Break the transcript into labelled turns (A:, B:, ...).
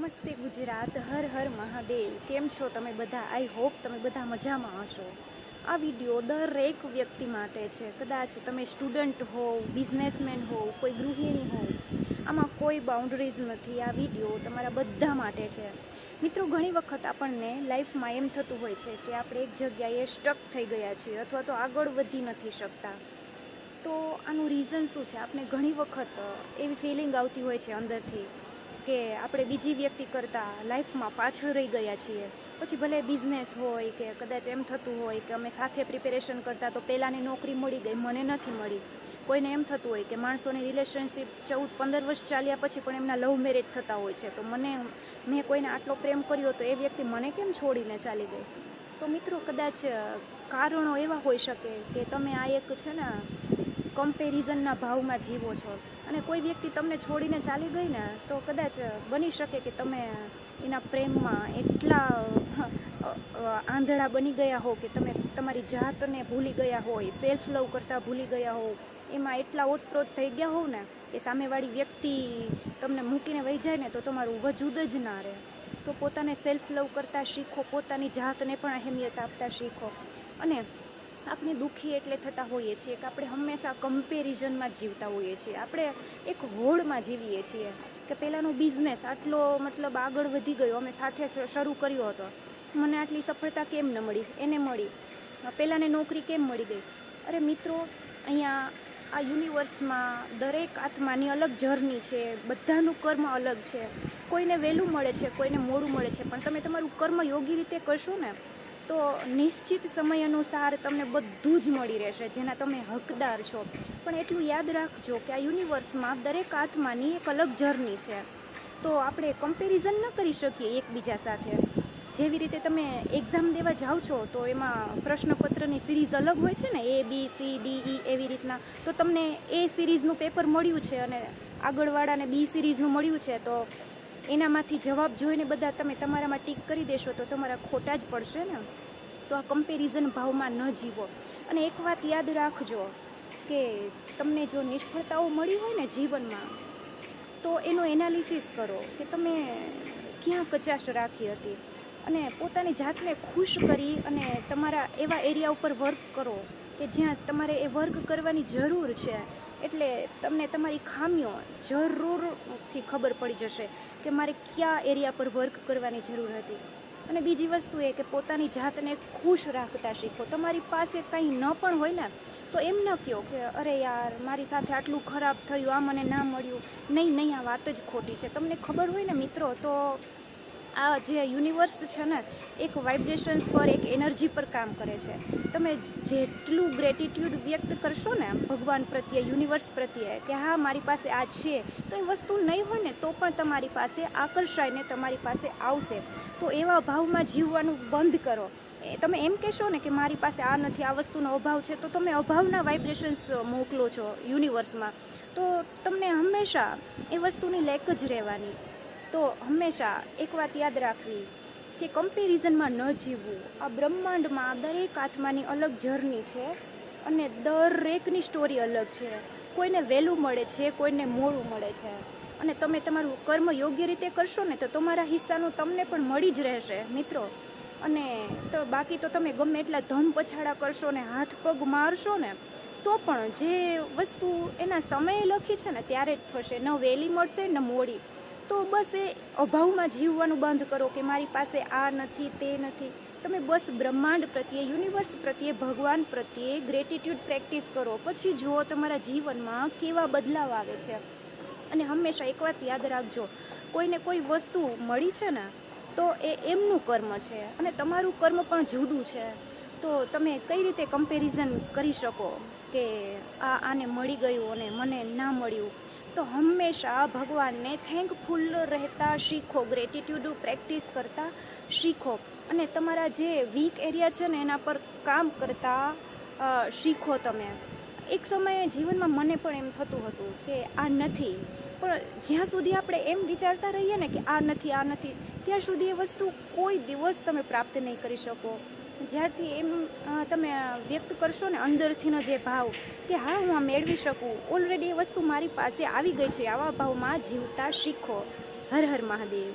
A: નમસ્તે ગુજરાત, હર હર મહાદેવ. કેમ છો તમે બધા? આઈ હોપ તમે બધા મજામાં હશો. આ વિડીયો દરેક વ્યક્તિ માટે છે. કદાચ તમે સ્ટુડન્ટ હોવ, બિઝનેસમેન હોવ, કોઈ ગૃહિણી હોવ, આમાં કોઈ બાઉન્ડરીઝ નથી. આ વિડીયો તમારા બધા માટે છે. મિત્રો, ઘણી વખત આપણને લાઈફમાં એમ થતું હોય છે કે આપણે એક જગ્યાએ સ્ટક થઈ ગયા છીએ અથવા તો આગળ વધી નથી શકતા. તો આનું રીઝન શું છે? આપણે ઘણી વખત એવી ફિલિંગ આવતી હોય છે અંદરથી કે આપણે બીજી વ્યક્તિ કરતાં લાઈફમાં પાછળ રહી ગયા છીએ. પછી ભલે બિઝનેસ હોય કે કદાચ એમ થતું હોય કે અમે સાથે પ્રિપેરેશન કરતાં તો પહેલાંની નોકરી મળી ગઈ, મને નથી મળી. કોઈને એમ થતું હોય કે માણસોની રિલેશનશિપ 14-15 વર્ષ ચાલ્યા પછી પણ એમના લવ મેરેજ થતા હોય છે. તો મેં કોઈને આટલો પ્રેમ કર્યો તો એ વ્યક્તિ મને કેમ છોડીને ચાલી ગઈ? તો મિત્રો, કદાચ કારણો એવા હોઈ શકે કે તમે આ એક છે ને કમ્પેરિઝનના ભાવમાં જીવો છો અને કોઈ વ્યક્તિ તમને છોડીને ચાલી ગઈ ને તો કદાચ બની શકે કે તમે એના પ્રેમમાં એટલા આંધળા બની ગયા હો કે તમે તમારી જાતને ભૂલી ગયા હોય, સેલ્ફ લવ કરતાં ભૂલી ગયા હો, એમાં એટલા ઓતપ્રોત થઈ ગયા હોવ ને કે સામેવાળી વ્યક્તિ તમને મૂકીને વહી જાય ને તો તમારું વજૂદ જ ના રહે. તો પોતાને સેલ્ફ લવ કરતાં શીખો, પોતાની જાતને પણ અહેમિયત આપતા શીખો. અને આપણે દુઃખી એટલે થતા હોઈએ છીએ કે આપણે હંમેશા કમ્પેરિઝનમાં જ જીવતા હોઈએ છીએ. આપણે એક હોડમાં જીવીએ છીએ કે પહેલાંનો બિઝનેસ આટલો આગળ વધી ગયો, અમે સાથે શરૂ કર્યો હતો, મને આટલી સફળતા કેમ ન મળી, એને મળી. પહેલાંને નોકરી કેમ મળી ગઈ? અરે મિત્રો, અહીંયા આ યુનિવર્સમાં દરેક આત્માની અલગ જર્ની છે. બધાનું કર્મ અલગ છે. કોઈને વહેલું મળે છે, કોઈને મોડું મળે છે, પણ તમે તમારું કર્મ યોગ્ય રીતે કરશો ને તો નિશ્ચિત સમય અનુસાર તમને બધું જ મળી રહેશે જેના તમે હકદાર છો. પણ એટલું યાદ રાખજો કે આ યુનિવર્સમાં દરેક આત્માની એક અલગ જર્ની છે. તો આપણે કમ્પેરિઝન ન કરી શકીએ એકબીજા સાથે. જેવી રીતે તમે એક્ઝામ દેવા જાઓ છો તો એમાં પ્રશ્નપત્રની સિરીઝ અલગ હોય છે ને, ABCDE એવી રીતના. તો તમને એ સિરીઝનું પેપર મળ્યું છે અને આગળવાળાને B સિરીઝનું મળ્યું છે, તો એનામાંથી જવાબ જોઈને બધા તમે તમારામાં ટીક કરી દેશો તો તમારા ખોટા જ પડશે ને. તો આ કમ્પેરિઝન ભાવમાં ન જીવો. અને એક વાત યાદ રાખજો કે તમને જો નિષ્ફળતાઓ મળી હોય ને જીવનમાં તો એનો એનાલિસિસ કરો કે તમે ક્યાં કચાશ રાખી હતી અને પોતાની જાતને ખુશ કરી અને તમારા એવા એરિયા ઉપર વર્ક કરો કે જ્યાં તમારે એ વર્ક કરવાની જરૂર છે. એટલે તમને તમારી ખામીઓ જરૂરથી ખબર પડી જશે કે મારે કયા એરિયા પર વર્ક કરવાની જરૂર હતી. અને બીજી વસ્તુ એ કે પોતાની જાતને ખુશ રાખતા શીખો. તમારી પાસે કંઈ ન પણ હોય ને તો એમ ન કહો કે અરે યાર, મારી સાથે આટલું ખરાબ થયું, આ મને ના મળ્યું. નહીં, આ વાત જ ખોટી છે. તમને ખબર હોય ને મિત્રો, તો આ જે યુનિવર્સ છે ને એક વાઇબ્રેશન્સ પર, એક એનર્જી પર કામ કરે છે. તમે જેટલું ગ્રેટિટ્યૂડ વ્યક્ત કરશો ને ભગવાન પ્રત્યે, યુનિવર્સ પ્રત્યે કે હા મારી પાસે આ છે, તો એ વસ્તુ નહીં હોય ને તો પણ તમારી પાસે આકર્ષાઈને તમારી પાસે આવશે. તો એવા ભાવમાં જીવવાનું બંધ કરો. તમે એમ કહેશો ને કે મારી પાસે આ નથી, આ વસ્તુનો અભાવ છે, તો તમે અભાવના વાઇબ્રેશન્સ મોકલો છો યુનિવર્સમાં. તો તમને હંમેશા એ વસ્તુની લેક જ રહેવાની. તો હંમેશા એક વાત યાદ રાખવી કે કમ્પેરિઝનમાં ન જીવવું. આ બ્રહ્માંડમાં દરેક આત્માની અલગ જર્ની છે અને દરેકની સ્ટોરી અલગ છે. કોઈને વહેલું મળે છે, કોઈને મોડું મળે છે. અને તમે તમારું કર્મ યોગ્ય રીતે કરશો ને તો તમારા હિસ્સાનું તમને પણ મળી જ રહેશે મિત્રો. અને તો બાકી તો તમે ગમે એટલા ધમ પછાડા કરશો ને હાથ પગ મારશો ને તો પણ જે વસ્તુ એના સમયે લખી છે ને ત્યારે જ થશે. ન વહેલી મળશે ન મોડી. તો બસ એ અભાવમાં જીવવાનું બંધ કરો કે મારી પાસે આ નથી, તે નથી. તમે બસ બ્રહ્માંડ પ્રત્યે, યુનિવર્સ પ્રત્યે, ભગવાન પ્રત્યે ગ્રેટિટ્યૂડ પ્રેક્ટિસ કરો. પછી જુઓ તમારા જીવનમાં કેવા બદલાવ આવે છે. અને હંમેશા એક વાત યાદ રાખજો, કોઈને કોઈ વસ્તુ મળી છે ને તો એ એમનું કર્મ છે અને તમારું કર્મ પણ જુદું છે. તો તમે કઈ રીતે કમ્પેરિઝન કરી શકો કે આને મળી ગયું અને મને ના મળ્યું? તો હંમેશા ભગવાનને થેન્કફુલ રહેતા શીખો, ગ્રેટિટ્યૂડ પ્રેક્ટિસ કરતા શીખો અને તમારા જે વીક એરિયા છે ને એના પર કામ કરતા શીખો તમે. એક સમયે જીવનમાં મને પણ એમ થતું હતું કે આ નથી, પણ જ્યાં સુધી આપણે એમ વિચારતા રહીએ ને કે આ નથી, ત્યાં સુધી એ વસ્તુ કોઈ દિવસ તમે પ્રાપ્ત નહીં કરી શકો. જ્યારથી એમ તમે વ્યક્ત કરશો ને અંદરથીનો જે ભાવ કે હા હું આ મેળવી શકું, ઓલરેડી એ વસ્તુ મારી પાસે આવી ગઈ છે, આવા ભાવમાં જીવતા શીખો. હર હર મહાદેવ.